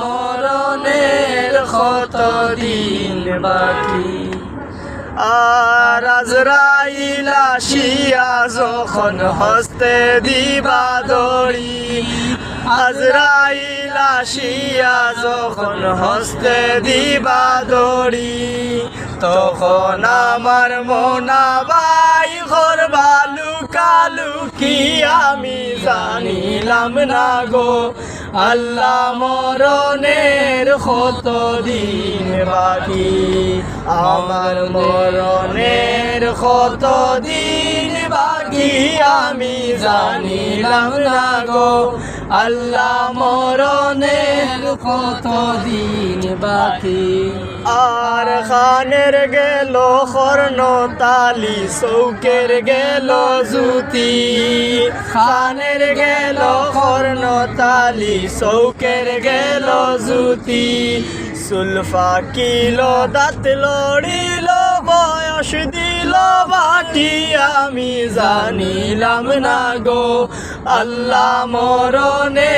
মরণের কত দিন বাকি। আর আজরাইল আসিয়া যখন হস্তে দিবা দড়ি, আজরাইল আসিয়া যখন হস্তে দিবা দড়ি, তখন আমার মোনাবাই করবা লুকালুকি আমি জানিলাম না গো। আল্লাহ মরণের কত দিন বাকি, আমার মরণের কত দিন বাকি আমি জানিলাম না গো। আল্লাহ মরণের কত দিন বাকি। আর খানের গেল কর্ণ তালি, চৌকের গেল জুতি, খানের গেল কর্ণ তালি, চৌকের গেল জুতি, চুল ফাকিল দাঁত লড়িল বয়স দিল বাটি আমি জানিলাম না গো। আল্লাহ মরণে